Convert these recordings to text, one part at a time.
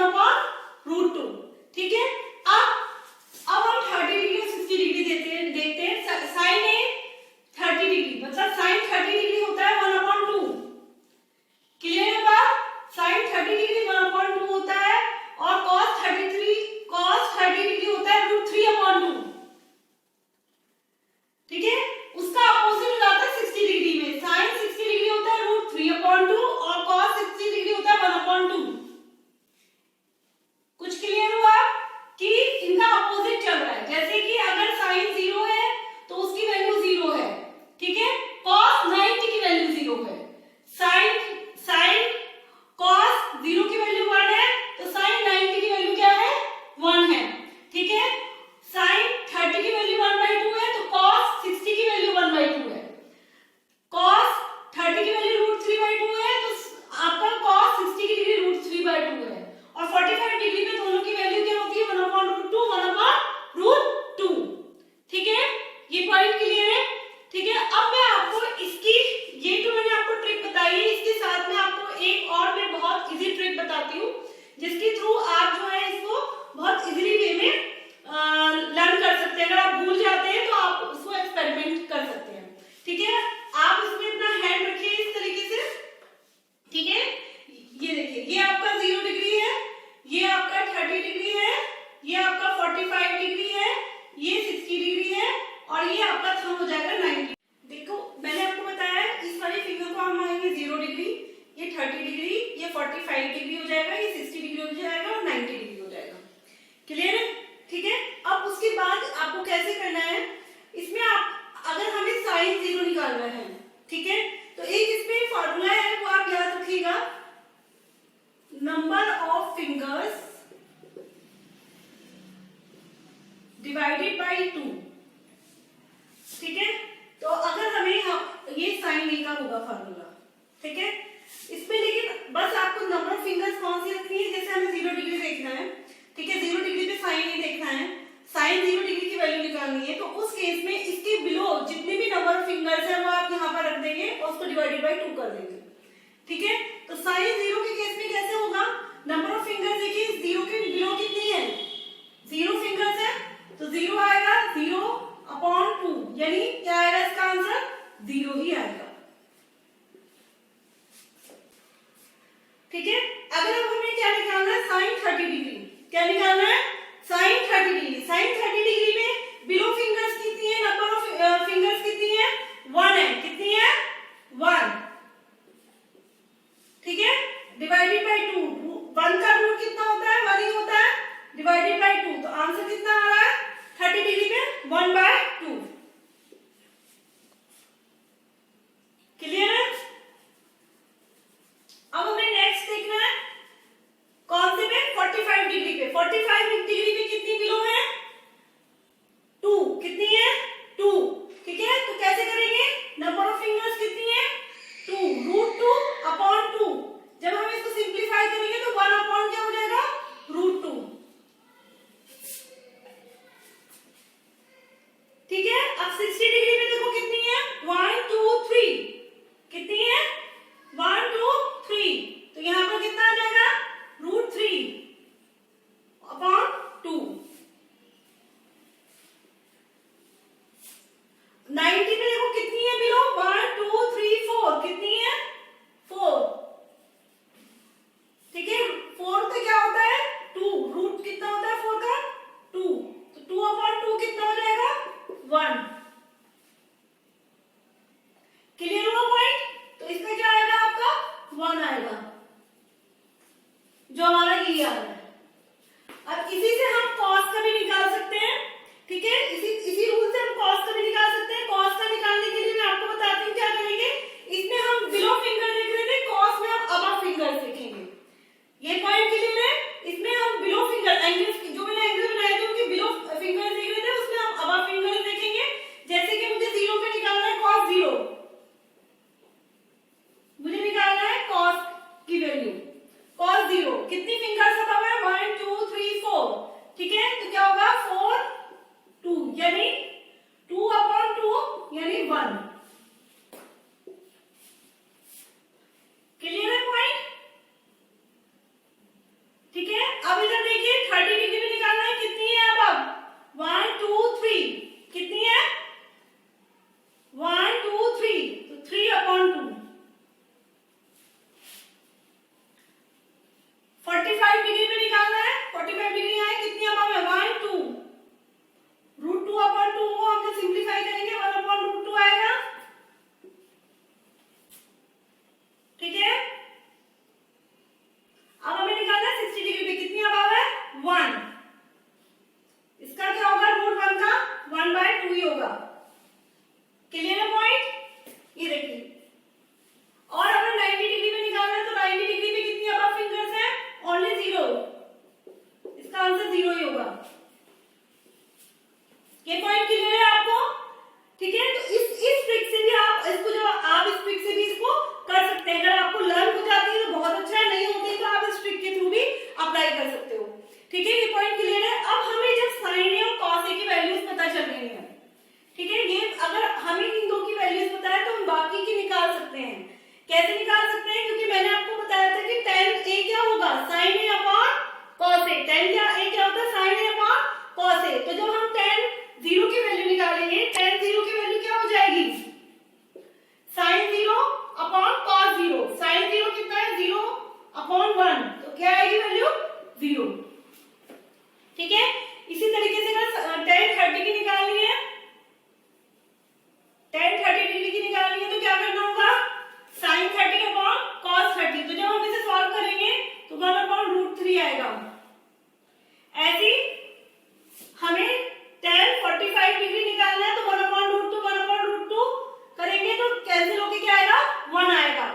1/√2। ठीक है, अब हम 30 डिग्री और 60 डिग्री देखते हैं। साइन ए 30 डिग्री मतलब साइन 30 डिग्री होता है 1/2। क्लियर है बात? साइन 30 डिग्री 1/2 होता है और cos 30 डिग्री होता है √3/2। ठीक है, उसका अपोजिट हो जाता है 60 डिग्री में। साइन 60 डिग्री होता है √3/2 और cos 60 डिग्री होता है 1/2। कुछ क्लियर हुआ कि इनका अपोजिट चल रहा है। जैसे कि अगर साइन 0 है तो उसकी वैल्यू 0 है। ठीक है, cos 90 की वैल्यू 0 है। साइन cos 0 की वैल्यू 1 है तो साइन 90 की वैल्यू क्या है? 1 है। ठीक है, साइन 30 की वैल्यू 1/2 है तो cos 60 की वैल्यू 1/2 है। cos 30 की वैल्यू √3/2 है तो आपका cos 60 की डिग्री √3/2 है। और 45 डिग्री में दोनों की वैल्यू क्या होती है? 1/√2 1/√2। ठीक है, ये पॉइंट क्लियर है? ठीक है, अब मैं आपको इसकी ये जो मैंने आपको ट्रिक बताई है इसके साथ में आपको एक और मैं बहुत इजी ट्रिक बताती हूँ जिसके थ्रू आप जो है इसको बहुत इजीली वे में लर्न कर सकते हैं। अगर आप भूल जाते हैं तो आप उसको एक्सपेरिमेंट कर सकते हैं। ठीक है, आप इसमें अपना हैंड रखिए इस तरीके से। ठीक है, ये देखिए, ये आपका 0 डिग्री है, ये आपका 30 डिग्री है, ये आपका 45 डिग्री है, ये 60 डिग्री है और ये आपका थंब हो जाएगा 90। देखो मैंने आपको बताया इस वाले फिगर को हम मानेंगे 0 डिग्री, ये 30 डिग्री, ये 45 डिग्री हो जाएगा, ये 60 डिग्री हो जाएगा और 90 डिग्री हो जाएगा। क्लियर है? ठीक है, अब उसके बाद आपको कैसे करना है, इसमें आप अगर हमें साइन 0 निकालना है, ठीक है, तो एक इसमें फॉर्मूला है वो आप याद रखिएगा, number of fingers divided by 2। ठीक है, तो अगर हमें ये साइन ए का होगा फॉर्मूला। ठीक है, इसमें लेकिन बस आपको नंबर ऑफ फिंगर्स कौन सी रखनी है, जैसे हमें 0 डिग्री देखना है। ठीक है, 0 डिग्री पे साइन ए देखना है, साइन 0 डिग्री की वैल्यू निकालनी है, तो उस केस में इसके बिलो जितने भी नंबर ऑफ फिंगर्स है वो आप यहाँ पर रख देंगे और उसको डिवाइडेड बाई 2 कर देंगे। ठीक है, तो साइन 0 के केस में कैसे होगा, नंबर ऑफ फिंगर्स देखिए 0 के बिलो कितनी है, 0 फिंगर्स है तो 0 आएगा, 0/2 यानी क्या आएगा इसका आंसर? 0 ही आएगा। ठीक है, अगर अब हमें क्या निकालना है, साइन 30 डिग्री। क्या निकालना है? Sine 30 degree. साइन 30 डिग्री में बिलो फिंगर्स कितनी है, नंबर ऑफ फिंगर्स कितनी है? 1 है। कितनी है? 1। ठीक है, डिवाइडेड बाई 2, 1 का रूट कितना होता है? 1 ही होता है, डिवाइडेड बाई 2, तो आंसर कितना आ रहा है 30 डिग्री में? 1/2। क्लियर है? अब हमें नेक्स्ट देखना है कौन से पे, 45 डिग्री पे। 45 डिग्री पे कितनी बिलो है? 2। कितनी है? 2। ठीक है, तो कैसे करेंगे, नंबर ऑफ फिंगर्स कितनी है? 2, √2/2। जब हम इसको सिंप्लीफाई करेंगे तो 1 अपॉन क्या हो जाएगा? √2। ठीक है, अब 60 डिग्री में देखो कितनी है, 1 2 3। कितनी है? 1 2 3, तो यहां पर कितना आ जाएगा? √3/2। 90 में देखो कितनी है बिलो, 1 2 3 4। कितनी है? 4। ठीक है, 4 पे क्या होता है? 2। रूट कितना होता है 4 का? 2, तो 2/2 कितना हो जाएगा? 1। क्लियर हुआ पॉइंट? तो इसमें क्या आएगा आपका? 1 आएगा, जो हमारा ये आ रहा है। अब इसी से हम cos का भी निकाल सकते हैं। ठीक है, इसी रूल से हम cos का भी निकाल सकते हैं। cos का निकालने के लिए मैं आपको बताती हूँ क्या करेंगे। इसमें हम बिलो फिंगर देख रहे थे, cos में हम अबव फिंगर देखेंगे। ये पॉइंट क्लियर है? इसमें हम बिलो फिंगर एंगल्स जो मैंने एंगल बनाए थे उनके बिलो फिंगर देख रहे थे, उसमें हम अबव फिंगर देखेंगे। जैसे कि मुझे 0 पे निकालना है cos 0, मुझे निकालना है cos की वैल्यू। cos 0 कितनी फिंगर्स अबव है? 1 2 3 4। ठीक है, तो क्या होगा? 4 2 यानी 2/2 यानी 1। क्लियर है point? Sign A upon cos A. tan क्या होता है, sign A upon cos A. तो जब हम tan 0 की वैल्यू निकालेंगे, tan 0 की वैल्यू क्या हो जाएगी, साइन 0 अपॉन कॉस 0। साइन 0 कितना है, 0 अपॉन 1, तो क्या आएगी वैल्यू 0। ठीक है, इसी तरीके से अगर tan 30 की निकालनी है, tan 30 डिग्री की निकालनी है, तो क्या करना होगा, साइन 30 अपॉन कॉस 30। तो जब हम इसे सॉल्व करेंगे तो 1 अपॉन √3 आएगा। ऐसे हमें tan 45 डिग्री निकालना है, तो 1 अपॉन √2 करेंगे तो कैंसिल होके क्या आएगा, 1 आएगा।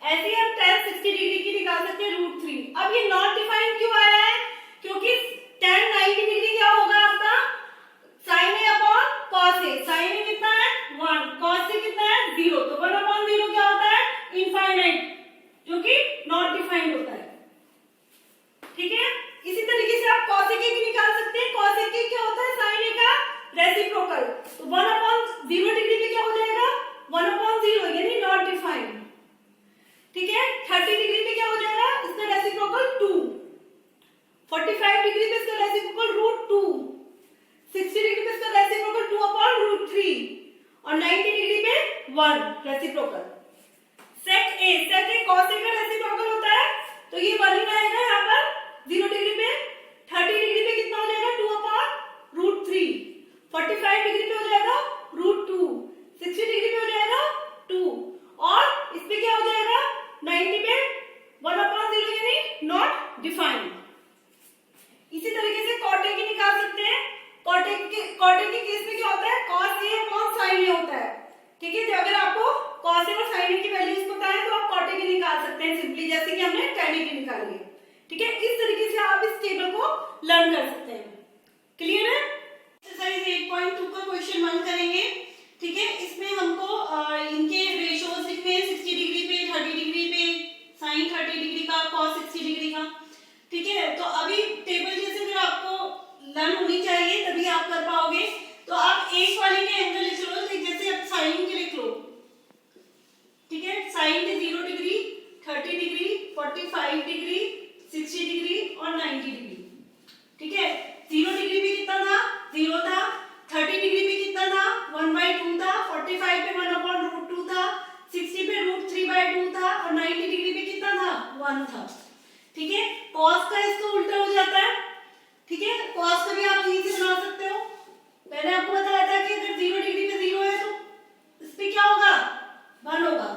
ऐसे हम tan 60 डिग्री की निकाल सकते हैं √3। अब ये नॉट डिफाइंड क्यों आया है, क्योंकि tan 90 डिग्री क्या होगा आपका, sign A upon cos A. Sign ए कितना है 1, कॉस ए कितना है 0, तो 1 अपॉन 0 क्या होता है, इनफाइनाइट, जो कि नॉट डिफाइंड होता है। ठीक है, इसी तरीके से आप cos a की निकाल सकते हैं। cos a क्या होता है, sin a का रेसिप्रोकल। तो 1 अपॉन 0 डिग्री पे क्या हो जाएगा, 1 अपॉन 0 यानी नॉट डिफाइंड। ठीक है, 30 डिग्री पे क्या हो जाएगा, इसका रेसिप्रोकल 2। 45 डिग्री पे इसका रेसिप्रोकल √2। 60 डिग्री पे इसका रेसिप्रोकल 2 अपॉन √3 और 90 डिग्री पे 1 reciprocal. sec a cos a का रेसिप्रोकल होता है, तो ये 1 ही आएगा यहाँ पर 0 डिग्री पे। 30 डिग्री पे कितना हो जाएगा, 2 अपॉन √3। 45 डिग्री पे हो जाएगा √2। 60 डिग्री पे हो जाएगा 2 और इस पे क्या हो जाएगा, 90 पे 1 अपॉन 0 यानी नॉट डिफाइंड। इसी तरीके से cot a की निकाल सकते हैं। cot a के केस में क्या होता है, cos a upon sin a होता है। ठीक है, तो अगर आपको cos a और sin a की वैल्यूज पता है तो आप cot a की निकाल सकते हैं सिंपली, जैसे कि हमने tan a की निकाली है। ठीक है, इस तरीके से आप इस टेबल को लर्न कर सकते हैं। क्लियर है। एक्सरसाइज 8.2 का क्वेश्चन 1 करेंगे। ठीक है, इसमें हमको इनके रेशियोज लिखने हैं, 60 डिग्री पे, 30 डिग्री पे, sin 30 डिग्री का, cos 60 डिग्री का। ठीक है, तो अभी टेबल जैसे फिर आपको लर्न होनी चाहिए तभी आप कर पाओगे। तो आप एक वाले के एंगल लिख लो, जैसे आप साइन के लिख लो। ठीक है, साइन के 0 डिग्री, 30 डिग्री, 45 डिग्री, 60 डिग्री और 90 डिग्री। ठीक है, 0 डिग्री पे कितना था, 0 था। 30 डिग्री पे कितना था, 1/2 था। 45 पे 1 अपॉन √2 था। 60 पे √3/2 था और 90 डिग्री पे कितना था, 1 था। ठीक है, cos का इसका उल्टा हो जाता है। ठीक है, cos का भी आप यहीं से बना सकते हो। मैंने आपको बताया था कि अगर 0 डिग्री पे 0 है तो इस पे क्या होगा, 1 होगा।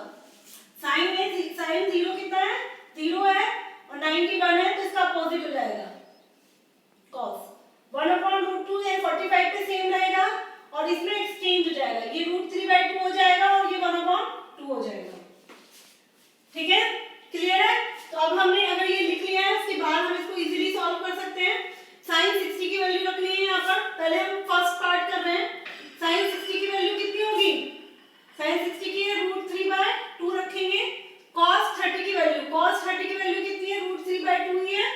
साइन 0 कितना है, 0 है और 91 है, तो इसका अपोजिट हो जाएगा cos। 1 अपॉन √2 है, 45 पे सेम रहेगा और इसमें एक्सचेंज हो जाएगा, ये √3/2 हो जाएगा और ये 1 अपॉन 2 हो जाएगा। ठीक है, क्लियर है। तो अब हमने अगर ये लिख लिया है, उसके बाद हम इसको इजीली सॉल्व कर सकते हैं। sin 60 की वैल्यू रखनी है यहाँ पर। पहले हम फर्स्ट पार्ट कर रहे हैं। sin 60 की वैल्यू कितनी होगी, sin 60 की है √3/2 रखेंगे। cos 30 की वैल्यू, cos 30 की वैल्यू कितनी है, √3/2 ही है।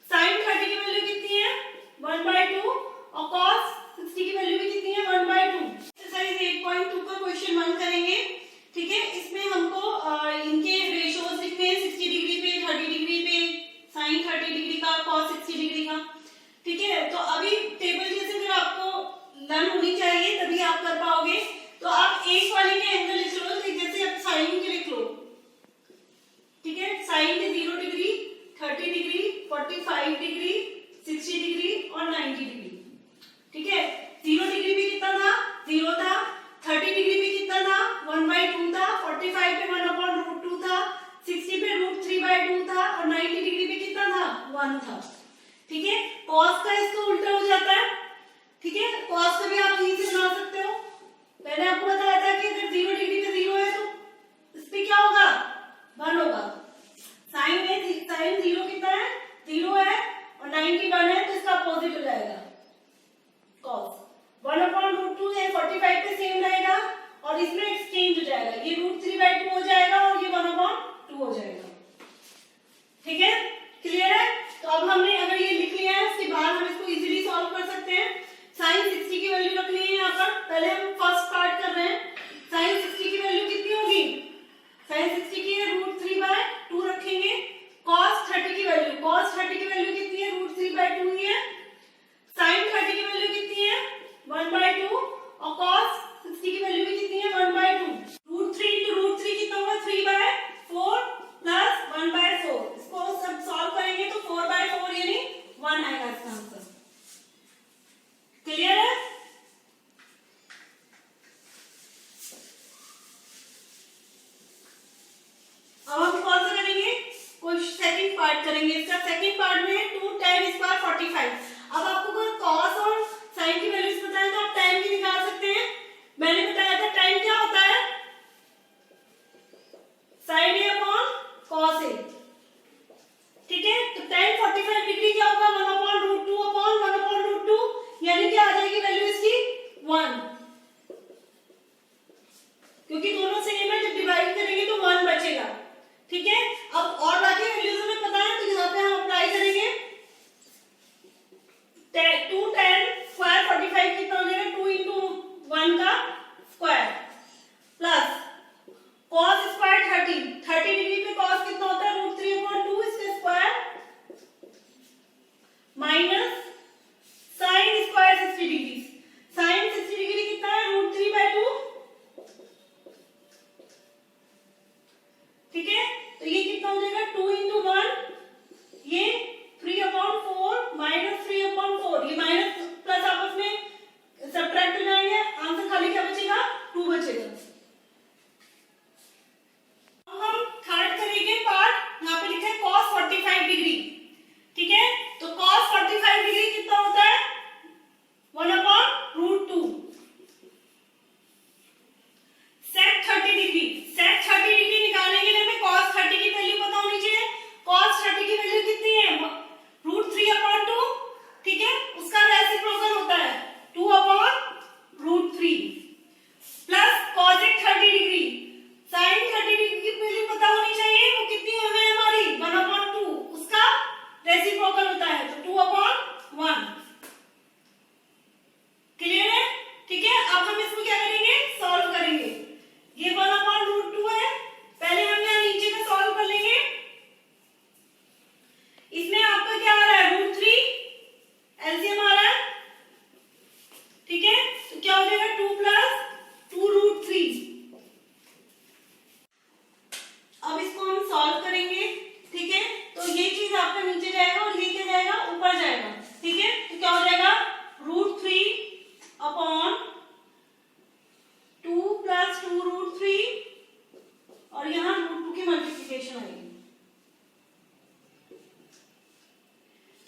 sin 30 की वैल्यू कितनी है, 1/2 और cos 60 की वैल्यू भी कितनी है, 1/2। एक्सरसाइज 8.2 का क्वेश्चन 1 करेंगे। ठीक है, इसमें हमको इनके रेशियोज लिखने हैं, 60 डिग्री पे, 30 डिग्री पे, sin 30 डिग्री का, cos 60 डिग्री का। ठीक है, तो अभी टेबल जैसे फिर आपको लर्न होनी चाहिए तभी आप कर पाओगे। तो आप एक वाले के एंगल लिख लो, जैसे आप साइन के लिख लो। ठीक है, साइन के 0 डिग्री, 30 डिग्री, 45 डिग्री, 60 डिग्री और 90 डिग्री। ठीक है, 0 डिग्री पे कितना था, 0 था। 30 डिग्री पे कितना था, 1/2 था। 45 पे 1 अपॉन √2 था। 60 पे √3/2 था और 90 डिग्री पे कितना था, 1 था। ठीक है, cos का इसका उल्टा हो जाता है। ठीक है, cos का भी आप यहीं से बना सकते हो। मैंने आपको बताया था कि अगर 0 डिग्री पे 0 है तो इस पे क्या होगा, 1 होगा। साइन 0 कितना है, 0 है और 91 है, तो इसका अपोजिट हो जाएगा cos। 1 अपॉन √2 है, 45 पे सेम रहेगा और इसमें एक्सचेंज हो जाएगा, ये √3/2 हो जाएगा और ये 1 अपॉन 2 हो जाएगा। ठीक है, क्लियर है। तो अब हमने अगर ये लिख लिया है, उसके बाद हम इसको इजीली सॉल्व कर सकते हैं। sin 60 की वैल्यू रखनी है यहाँ पर। पहले हम फर्स्ट पार्ट कर रहे हैं। sin 60 की वैल्यू कितनी होगी, sin 60 की है √3/2 रखेंगे। cos 30 की वैल्यू, करेंगे इसका। सेकंड पार्ट में 2 tan स्क्वायर 45। अब आपको कोई cos और sin की वैल्यूज पता है तो आप tan की निकाल सकते हैं। मैंने बताया था tan क्या होता है, sin a upon cos a, ठीक है। तो tan 45 डिग्री क्या होगा, 1/√2 अपॉन 1/√2, यानी क्या आ जाएगी वैल्यू इसकी 1, क्योंकि दोनों सेम है, जब डिवाइड करेंगे तो 1 बचेगा, ठीक है। अब और बाकी वैल्यूज हमें पता है तो यहाँ पे हम अप्लाई करेंगे। 2 tan स्क्वायर 45 कितना हो जाएगा, 2 इंटू 1 का square plus cos square 30 degree पे cos कितना होता है, √3/2 इसका square minus sin square 60 degree, sin 60 degree कितना है, √3/2, ठीक है। तो ये कितना हो जाएगा, 2 इंटू 1, ये 3/4 माइनस 3/4, ये माइनस प्लस आपस में सब्ट्रैक्ट हो जाएंगे, आंसर खाली क्या बचेगा, 2 बचेगा। अब हम थर्ड करेंगे पार्ट, यहाँ पे लिखा है cos 45 डिग्री, ठीक है। तो cos 45 डिग्री कितना होता है, 1/√2। sec 30 डिग्री, sec 30 डिग्री निकालने के लिए हमें cos 30 की वैल्यू पता होनी चाहिए। cos 30 की वैल्यू कितनी है, √3/2, ठीक है। उसका रेसिप्रोकल होता है 2/√3 plus cosec 30 degree, sin 30 degree की वैल्यू पता होनी चाहिए, वो कितनी है हमारी 1/2, उसका रेसिप्रोकल होता है तो 2/1। क्लियर है, ठीक है। अब हम इसको क्या करेंगे, सॉल्व करेंगे। ये 1/√2 है, पहले हम यहाँ नीचे का सॉल्व कर लेंगे। इसमें आपका क्या आ रहा है, √3 एलसीएम आ रहा है, ठीक है। तो क्या हो जाएगा, 2 + 2√3। अब इसको हम सॉल्व करेंगे, ठीक है। तो ये चीज आपका नीचे जाएगा और ये क्या जाएगा, ऊपर जाएगा, ठीक है। तो क्या हो जाएगा, √3/2 + 2√3 और यहाँ √2 की मल्टीप्लिकेशन आएगी,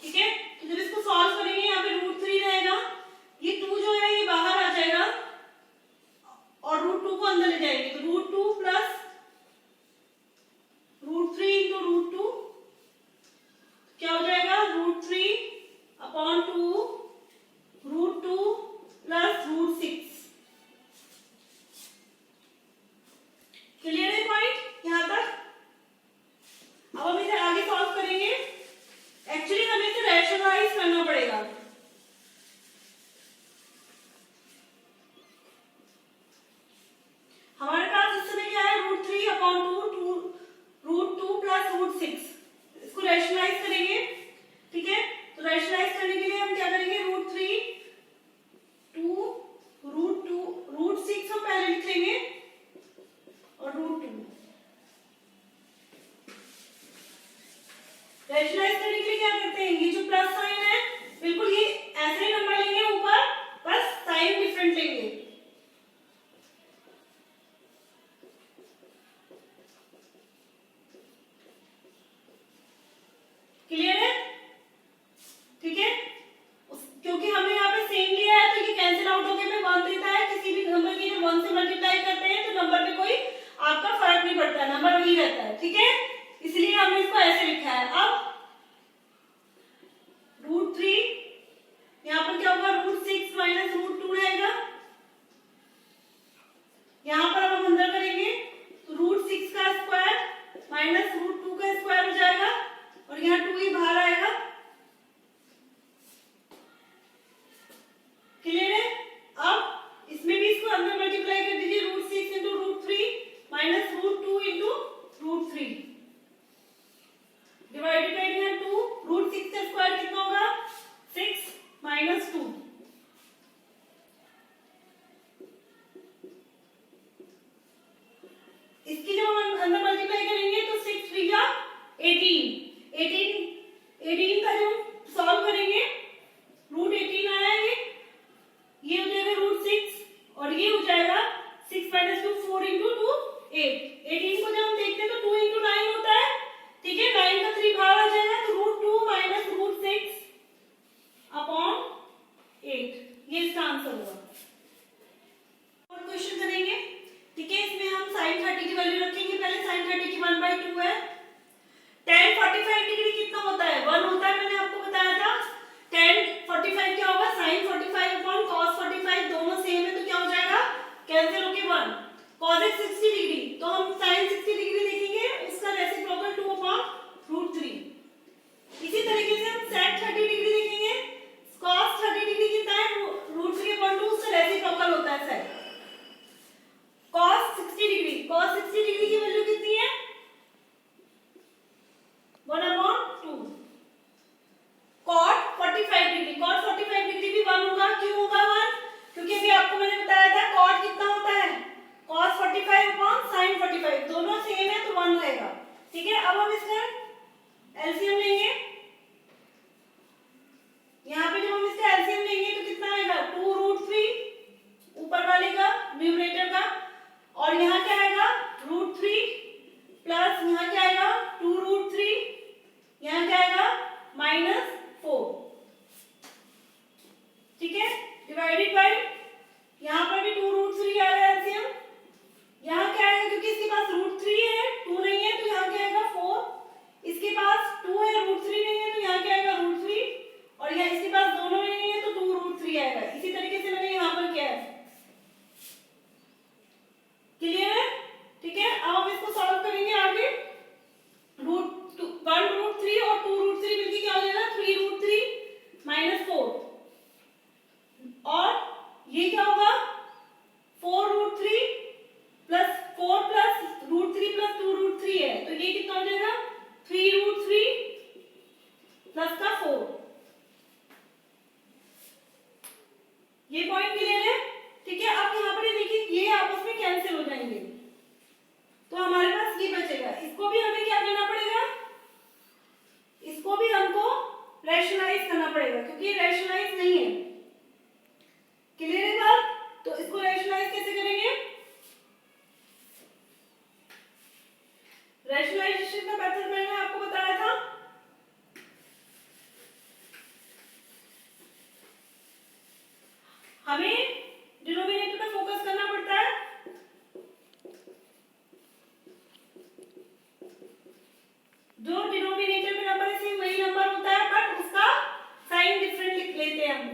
ठीक है। तो जब इसको सॉल्व करेंगे यहाँ पे √3 रहेगा, ये 2 जो है ये बाहर आ जाएगा और √2 को अंदर ले जाएंगे, तो √2 + √3 × √2 क्या हो जाएगा, √3/2 √2 + √6। क्लियर है पॉइंट यहां तक। अब हम इसे आगे सॉल्व करेंगे। एक्चुअली हमें इसे रैशनलाइज करना पड़ेगा। हमारे पास इस समय क्या है, √3/2 √2 + √6, इसको रैशनलाइज करेंगे, ठीक है। तो रैशनलाइज करने के लिए हम क्या करेंगे, √3 2 √2 √6 हम पहले लिख लेंगे और √2। रैशनलाइज करने के लिए क्या करते हैं, ये जो प्लस साइन है बिल्कुल ये ऐसे ही नंबर लेंगे ऊपर, बस साइन डिफरेंट लेंगे, क्लियर है, ठीक है। क्योंकि हमने यहाँ पे सेम लिया है तो ये कैंसिल आउट होके में 1 देता है। किसी भी नंबर की जब 1 से मल्टीप्लाई करते हैं तो नंबर पे कोई आपका फर्क नहीं पड़ता, नंबर वही रहता है, ठीक है। इसलिए हमने इसको ऐसे लिखा है। अब √3 यहाँ पर क्या होगा, √6 - √2 रहेगा, -4, ठीक है, डिवाइडेड बाय, यहाँ पर भी 2√3 आ रहा है एलसीएम, यहाँ क्या आएगा क्योंकि इसके पास √3 है, 2 नहीं है तो यहाँ क्या आएगा 4, इसके पास 2 है √3 नहीं है तो यहाँ क्या आएगा √3, और यहाँ इसके पास दोनों नहीं है तो 2√3 आएगा। इसी तरीके से मैंने यहाँ पर किया है, क्लियर है, ठीक है। अब हम इसको सॉल्व करेंगे आगे, √1√3 और 2√3 मिलके क्या हो जाएगा 3√3 -4, और ये क्या होगा 4√3 प्लस 4 प्लस √3 प्लस 2√3 है तो ये कितना हो जाएगा 3√3 प्लस का 4। ये पॉइंट क्लियर है, ठीक है। अब यहाँ पर ये देखिए ये आपस में कैंसिल हो जाएंगे तो हमारे पास ये बचेगा, इसको भी हमें क्या करना पड़ेगा, इसको भी हमको रैशनलाइज करना पड़ेगा क्योंकि ये रैशनलाइज नहीं है, क्लियर है बात। तो इसको रैशनलाइज कैसे करेंगे, रैशनलाइजेशन का मेथड मैंने आपको बताया था, हमें डिनोमिनेटर पे फोकस करना पड़ता है, जो डिनोमिनेटर में नंबर है वही नंबर होता है बट उसका साइन डिफरेंट लिख लेते हैं हम,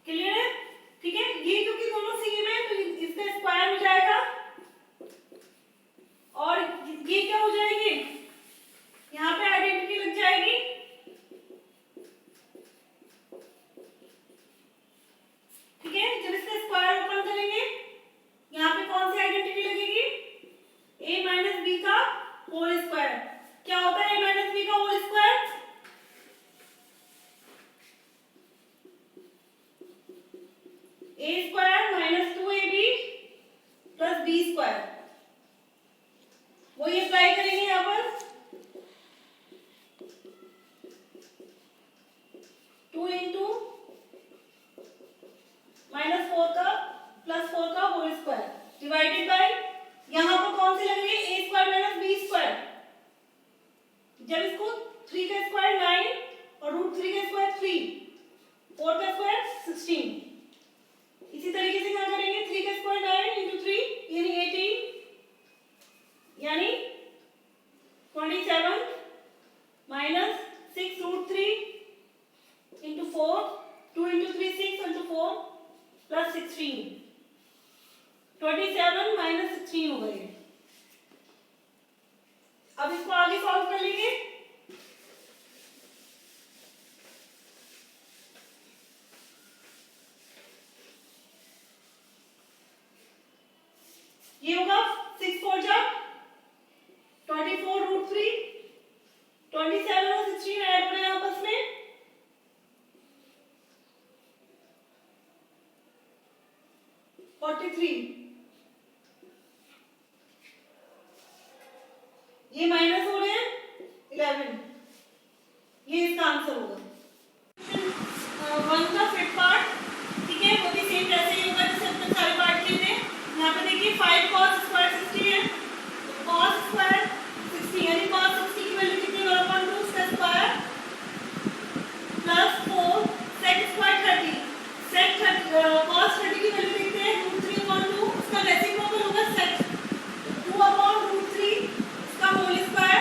क्लियर है, ठीक है। ये क्योंकि दोनों सेम है तो इसका स्क्वायर हो जाएगा और ये क्या हो जाएंगे, यहाँ पे आइडेंटिटी लग जाएगी, ठीक है। जब इसका स्क्वायर ओपन करेंगे यहाँ पे कौन सी आइडेंटिटी लगेगी, a माइनस बी का होल स्क्वायर। क्या होता है a माइनस बी का whole square, a square minus 2ab plus b square, वही अप्लाई करेंगे यहाँ पर, 2 इंटू -4 का प्लस 4 का होल स्क्वायर डिवाइडेड बाय, यहाँ पर कौन से लगेंगे a square minus b square, जब इसको 3 का स्क्वायर 9 और √3 का स्क्वायर 3, 4 का स्क्वायर 16, इसी तरीके से क्या करेंगे 3 का स्क्वायर 9 इंटू 3 यानी 18 यानी 27 minus 6√3 into 4, 2 into 3 6 into 4 plus 16, 27 minus 16 हो गई है। अब इसको आगे सॉल्व कर लेंगे, ये होगा 6 4 जा 24√3, 27 और 16 ऐड हो रहे हैं आपस में, 43, ये माइनस हो रहे हैं 11, ये इसका आंसर होगा। 1 का फिफ्थ पार्ट, ठीक है, वो भी सेम जैसे ही होगा जैसे अपने सारे पार्ट के थे। यहाँ पे देखिए 5 cos स्क्वायर 60 है, cos स्क्वायर 60 यानी cos 60 की वैल्यू कितनी होगा 1/2 उसका square plus 4 sec square 30, sec cos 30 की वैल्यू देखते हैं √3/2 उसका रेसिप्रोकल होगा sec 2/√3 उसका होल स्क्वायर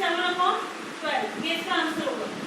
7/12 ये इसका आंसर होगा।